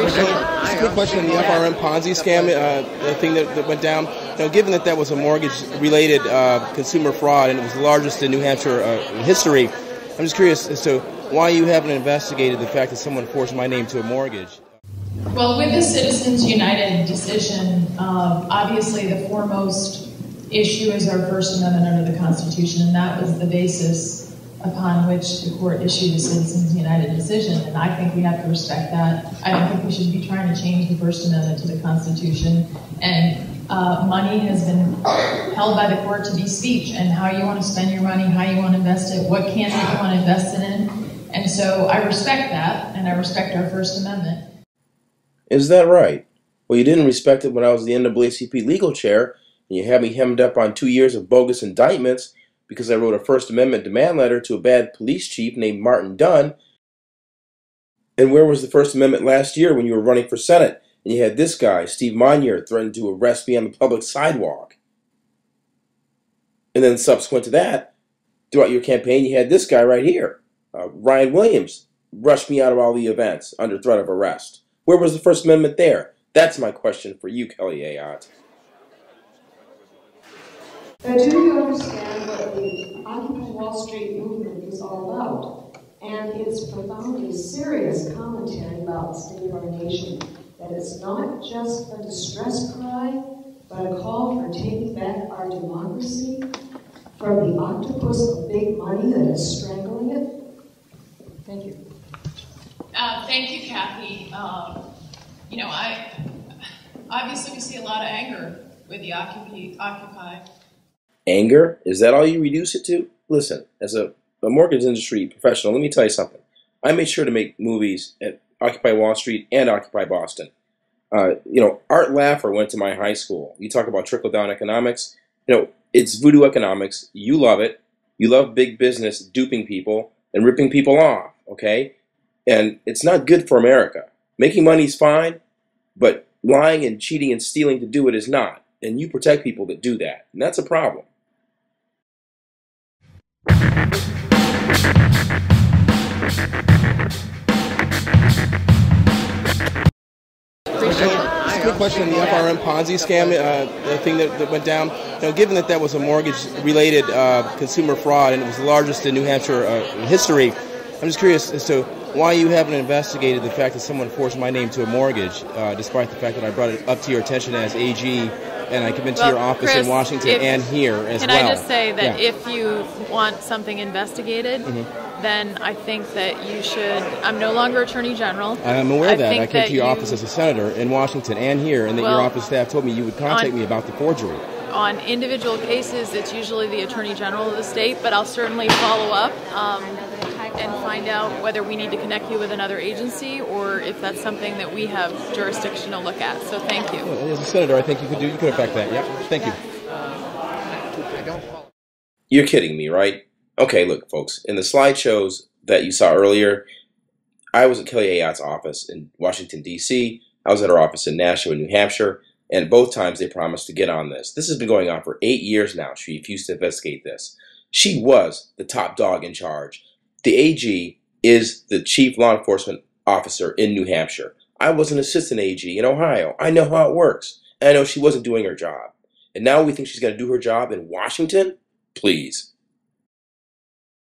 Just a quick question on the FRM Ponzi scam, the thing that went down. Given that that was a mortgage-related consumer fraud and it was the largest in New Hampshire in history, I'm just curious as to why you haven't investigated the fact that someone forged my name to a mortgage. Well, with the Citizens United decision, obviously the foremost issue is our First Amendment under the Constitution, and that was the basis upon which the court issued the Citizens United decision, and I think we have to respect that. I don't think we should be trying to change the First Amendment to the Constitution, and money has been held by the court to be speech, and how you want to spend your money, how you want to invest it, what candidate you want to invest it in, and so I respect that, and I respect our First Amendment. Is that right? Well, you didn't respect it when I was the NAACP legal chair, and you had me hemmed up on 2 years of bogus indictments because I wrote a First Amendment demand letter to a bad police chief named Martin Dunn. And where was the First Amendment last year when you were running for Senate and you had this guy, Steve Monier, threaten to arrest me on the public sidewalk? And then subsequent to that, throughout your campaign, you had this guy right here, Ryan Williams, rush me out of all the events under threat of arrest. Where was the First Amendment there? That's my question for you, Kelly Ayotte. Now, do you understand what the Occupy Wall Street movement is all about? And its profoundly serious commentary about the state of our nation, that it's not just a distress cry, but a call for taking back our democracy from the octopus of big money that is strangling it? Thank you. Thank you, Kathy. Obviously we see a lot of anger with the Occupy. Anger? Is that all you reduce it to? Listen, as a mortgage industry professional, let me tell you something. I made sure to make movies at Occupy Wall Street and Occupy Boston. Art Laffer went to my high school. You talk about trickle-down economics. It's voodoo economics. You love it. You love big business duping people and ripping people off, okay? And it's not good for America. Making money is fine, but lying and cheating and stealing to do it is not. And you protect people that do that. And that's a problem. Just a quick question on the FRM Ponzi scam, the thing that went down. Given that that was a mortgage-related consumer fraud and it was the largest in New Hampshire in history, I'm just curious as to why you haven't investigated the fact that someone forged my name to a mortgage, despite the fact that I brought it up to your attention as AG, and I came into your office Chris, in Washington and here as well. Can I just say that if you want something investigated, then I think that you should. I'm no longer Attorney General. I'm aware of that. I came to your office as a senator in Washington and here, and that your office staff told me you would contact me about the forgery. On individual cases, it's usually the Attorney General of the state, but I'll certainly follow up and find out whether we need to connect you with another agency or if that's something that we have jurisdiction to look at. So thank you. Well, as a senator, I think you could affect that. Yeah. Thank you. You're kidding me, right? Okay, look, folks. In the slideshows that you saw earlier, I was at Kelly Ayotte's office in Washington, D.C. I was at her office in Nashua, New Hampshire. And both times they promised to get on this. This has been going on for 8 years now. She refused to investigate this. She was the top dog in charge. The AG is the chief law enforcement officer in New Hampshire. I was an assistant AG in Ohio. I know how it works. And I know she wasn't doing her job. And now we think she's going to do her job in Washington? Please.